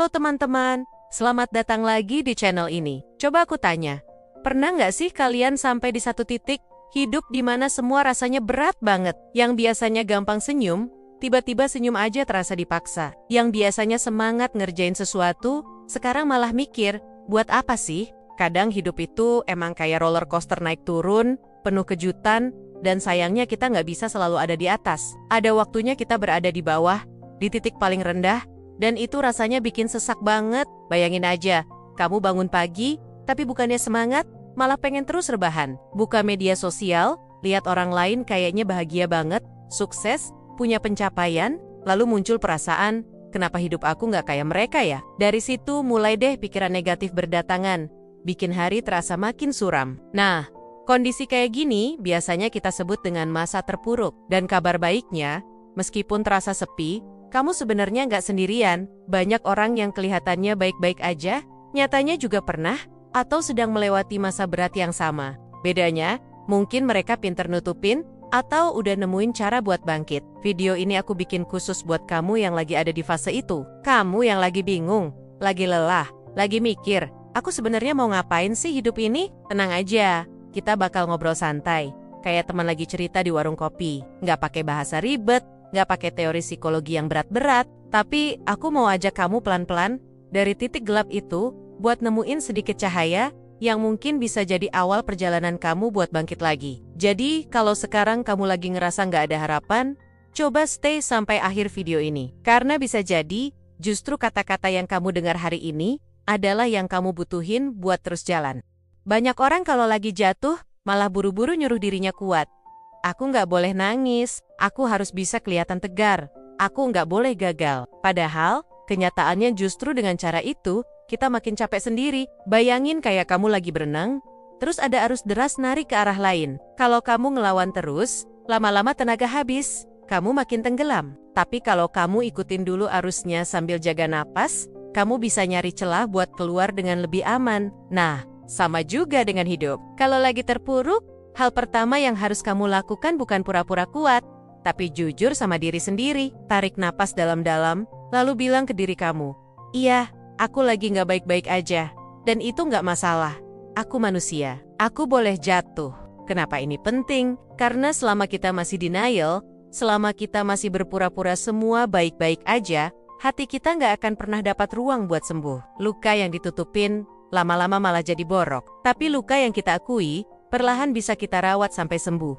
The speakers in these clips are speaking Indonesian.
Halo teman-teman, selamat datang lagi di channel ini. Coba aku tanya, pernah nggak sih kalian sampai di satu titik hidup di mana semua rasanya berat banget? Yang biasanya gampang senyum, tiba-tiba senyum aja terasa dipaksa. Yang biasanya semangat ngerjain sesuatu, sekarang malah mikir, buat apa sih? Kadang hidup itu emang kayak roller coaster naik turun, penuh kejutan, dan sayangnya kita nggak bisa selalu ada di atas. Ada waktunya kita berada di bawah, di titik paling rendah, dan itu rasanya bikin sesak banget. Bayangin aja, kamu bangun pagi, tapi bukannya semangat, malah pengen terus rebahan. Buka media sosial, lihat orang lain kayaknya bahagia banget, sukses, punya pencapaian, lalu muncul perasaan, kenapa hidup aku nggak kayak mereka ya? Dari situ mulai deh pikiran negatif berdatangan, bikin hari terasa makin suram. Nah, kondisi kayak gini biasanya kita sebut dengan masa terpuruk. Dan kabar baiknya, meskipun terasa sepi, kamu sebenarnya nggak sendirian. Banyak orang yang kelihatannya baik-baik aja, nyatanya juga pernah atau sedang melewati masa berat yang sama. Bedanya, mungkin mereka pinter nutupin atau udah nemuin cara buat bangkit. Video ini aku bikin khusus buat kamu yang lagi ada di fase itu. Kamu yang lagi bingung, lagi lelah, lagi mikir, aku sebenarnya mau ngapain sih hidup ini? Tenang aja, kita bakal ngobrol santai, kayak teman lagi cerita di warung kopi. Nggak pakai bahasa ribet, nggak pakai teori psikologi yang berat-berat, tapi aku mau ajak kamu pelan-pelan dari titik gelap itu buat nemuin sedikit cahaya yang mungkin bisa jadi awal perjalanan kamu buat bangkit lagi. Jadi, kalau sekarang kamu lagi ngerasa nggak ada harapan, coba stay sampai akhir video ini. Karena bisa jadi, justru kata-kata yang kamu dengar hari ini adalah yang kamu butuhin buat terus jalan. Banyak orang kalau lagi jatuh, malah buru-buru nyuruh dirinya kuat. Aku nggak boleh nangis, aku harus bisa kelihatan tegar, aku nggak boleh gagal. Padahal, kenyataannya justru dengan cara itu, kita makin capek sendiri. Bayangin kayak kamu lagi berenang, terus ada arus deras narik ke arah lain. Kalau kamu ngelawan terus, lama-lama tenaga habis, kamu makin tenggelam. Tapi kalau kamu ikutin dulu arusnya sambil jaga napas, kamu bisa nyari celah buat keluar dengan lebih aman. Nah, sama juga dengan hidup. Kalau lagi terpuruk, hal pertama yang harus kamu lakukan bukan pura-pura kuat, tapi jujur sama diri sendiri. Tarik napas dalam-dalam, lalu bilang ke diri kamu, iya, aku lagi nggak baik-baik aja. Dan itu nggak masalah. Aku manusia. Aku boleh jatuh. Kenapa ini penting? Karena selama kita masih denial, selama kita masih berpura-pura semua baik-baik aja, hati kita nggak akan pernah dapat ruang buat sembuh. Luka yang ditutupin, lama-lama malah jadi borok. Tapi luka yang kita akui, perlahan bisa kita rawat sampai sembuh.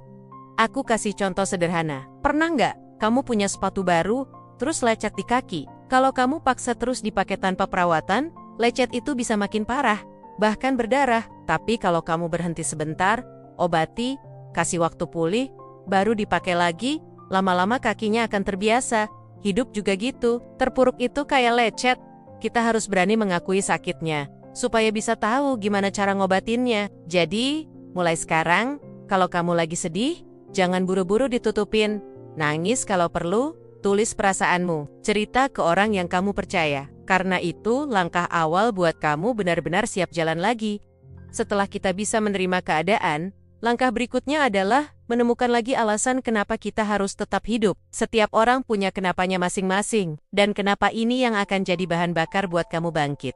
Aku kasih contoh sederhana. Pernah nggak kamu punya sepatu baru, terus lecet di kaki? Kalau kamu paksa terus dipakai tanpa perawatan, lecet itu bisa makin parah, bahkan berdarah. Tapi kalau kamu berhenti sebentar, obati, kasih waktu pulih, baru dipakai lagi, lama-lama kakinya akan terbiasa. Hidup juga gitu. Terpuruk itu kayak lecet. Kita harus berani mengakui sakitnya, supaya bisa tahu gimana cara ngobatinnya. Jadi, mulai sekarang, kalau kamu lagi sedih, jangan buru-buru ditutupin. Nangis kalau perlu, tulis perasaanmu, cerita ke orang yang kamu percaya. Karena itu langkah awal buat kamu benar-benar siap jalan lagi. Setelah kita bisa menerima keadaan, langkah berikutnya adalah menemukan lagi alasan kenapa kita harus tetap hidup. Setiap orang punya kenapanya masing-masing, dan kenapa ini yang akan jadi bahan bakar buat kamu bangkit.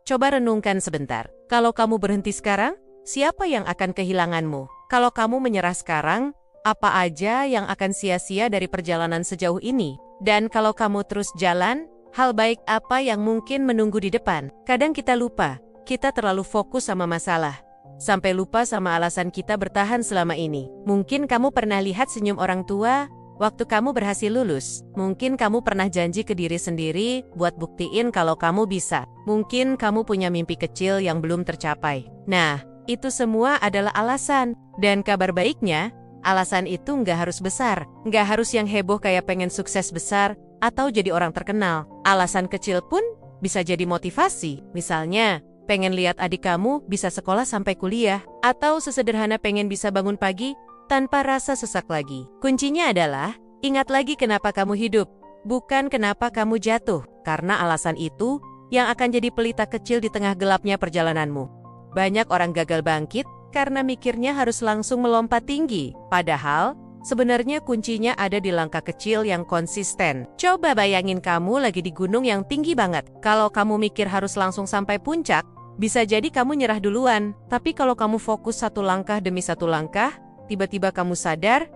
Coba renungkan sebentar. Kalau kamu berhenti sekarang, siapa yang akan kehilanganmu? Kalau kamu menyerah sekarang, apa aja yang akan sia-sia dari perjalanan sejauh ini? Dan kalau kamu terus jalan, hal baik apa yang mungkin menunggu di depan? Kadang kita lupa, kita terlalu fokus sama masalah, sampai lupa sama alasan kita bertahan selama ini. Mungkin kamu pernah lihat senyum orang tua waktu kamu berhasil lulus. Mungkin kamu pernah janji ke diri sendiri buat buktiin kalau kamu bisa. Mungkin kamu punya mimpi kecil yang belum tercapai. Nah, itu semua adalah alasan. Dan kabar baiknya, alasan itu nggak harus besar. Nggak harus yang heboh kayak pengen sukses besar atau jadi orang terkenal. Alasan kecil pun bisa jadi motivasi. Misalnya, pengen lihat adik kamu bisa sekolah sampai kuliah. Atau sesederhana pengen bisa bangun pagi tanpa rasa sesak lagi. Kuncinya adalah, ingat lagi kenapa kamu hidup, bukan kenapa kamu jatuh. Karena alasan itu yang akan jadi pelita kecil di tengah gelapnya perjalananmu. Banyak orang gagal bangkit karena mikirnya harus langsung melompat tinggi. Padahal, Sebenarnya kuncinya ada di langkah kecil yang konsisten. Coba bayangin kamu lagi di gunung yang tinggi banget. Kalau kamu mikir harus langsung sampai puncak, bisa jadi kamu nyerah duluan. Tapi kalau kamu fokus satu langkah demi satu langkah, tiba-tiba kamu sadar,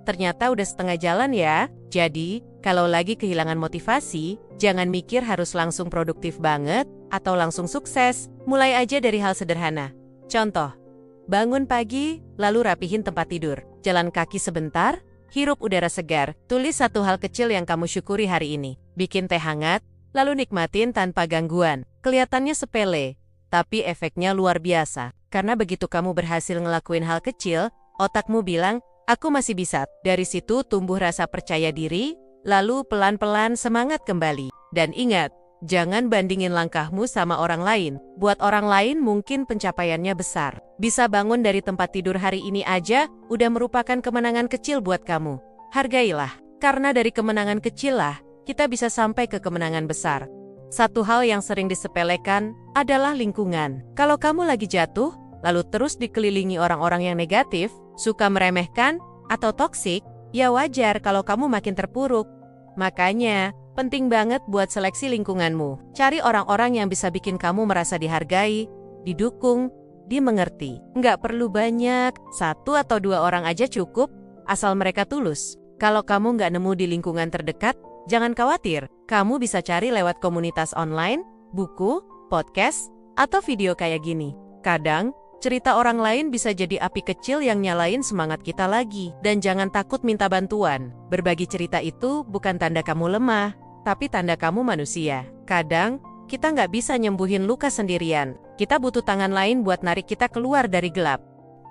ternyata udah setengah jalan ya. Jadi, kalau lagi kehilangan motivasi, jangan mikir harus langsung produktif banget atau langsung sukses. Mulai aja dari hal sederhana. Contoh, bangun pagi, lalu rapihin tempat tidur. Jalan kaki sebentar, hirup udara segar. Tulis satu hal kecil yang kamu syukuri hari ini. Bikin teh hangat, lalu nikmatin tanpa gangguan. Kelihatannya sepele, tapi efeknya luar biasa. Karena begitu kamu berhasil ngelakuin hal kecil, otakmu bilang, aku masih bisa. Dari situ tumbuh rasa percaya diri, lalu pelan-pelan semangat kembali. Dan ingat, jangan bandingin langkahmu sama orang lain. Buat orang lain mungkin pencapaiannya besar. Bisa bangun dari tempat tidur hari ini aja, udah merupakan kemenangan kecil buat kamu. Hargailah, karena dari kemenangan kecil lah, kita bisa sampai ke kemenangan besar. Satu hal yang sering disepelekan adalah lingkungan. Kalau kamu lagi jatuh, lalu terus dikelilingi orang-orang yang negatif, suka meremehkan, atau toksik, ya wajar kalau kamu makin terpuruk. Makanya, penting banget buat seleksi lingkunganmu. Cari orang-orang yang bisa bikin kamu merasa dihargai, didukung, dimengerti. Nggak perlu banyak, 1 atau 2 orang aja cukup, asal mereka tulus. Kalau kamu nggak nemu di lingkungan terdekat, jangan khawatir. Kamu bisa cari lewat komunitas online, buku, podcast, atau video kayak gini. Kadang, cerita orang lain bisa jadi api kecil yang nyalain semangat kita lagi. Dan jangan takut minta bantuan. Berbagi cerita itu bukan tanda kamu lemah, tapi tanda kamu manusia. Kadang, kita nggak bisa nyembuhin luka sendirian. Kita butuh tangan lain buat narik kita keluar dari gelap.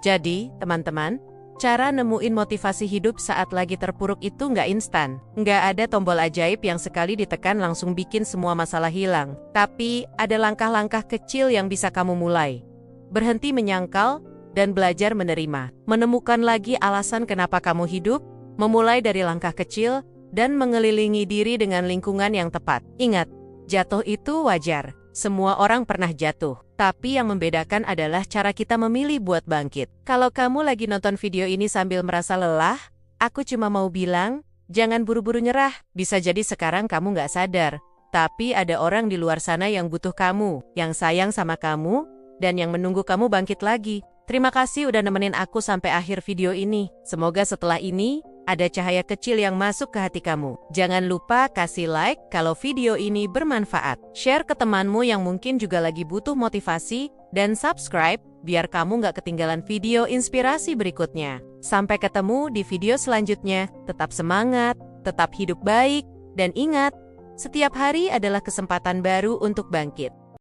Jadi, teman-teman, cara nemuin motivasi hidup saat lagi terpuruk itu nggak instan. Nggak ada tombol ajaib yang sekali ditekan langsung bikin semua masalah hilang. Tapi, ada langkah-langkah kecil yang bisa kamu mulai. Berhenti menyangkal, dan belajar menerima. Menemukan lagi alasan kenapa kamu hidup, memulai dari langkah kecil, dan mengelilingi diri dengan lingkungan yang tepat. Ingat, jatuh itu wajar. Semua orang pernah jatuh. Tapi yang membedakan adalah cara kita memilih buat bangkit. Kalau kamu lagi nonton video ini sambil merasa lelah, aku cuma mau bilang, jangan buru-buru nyerah. Bisa jadi sekarang kamu nggak sadar. Tapi ada orang di luar sana yang butuh kamu, yang sayang sama kamu, dan yang menunggu kamu bangkit lagi. Terima kasih udah nemenin aku sampai akhir video ini. Semoga setelah ini, ada cahaya kecil yang masuk ke hati kamu. Jangan lupa kasih like kalau video ini bermanfaat. Share ke temanmu yang mungkin juga lagi butuh motivasi. Dan subscribe, biar kamu nggak ketinggalan video inspirasi berikutnya. Sampai ketemu di video selanjutnya. Tetap semangat, tetap hidup baik, dan ingat, setiap hari adalah kesempatan baru untuk bangkit.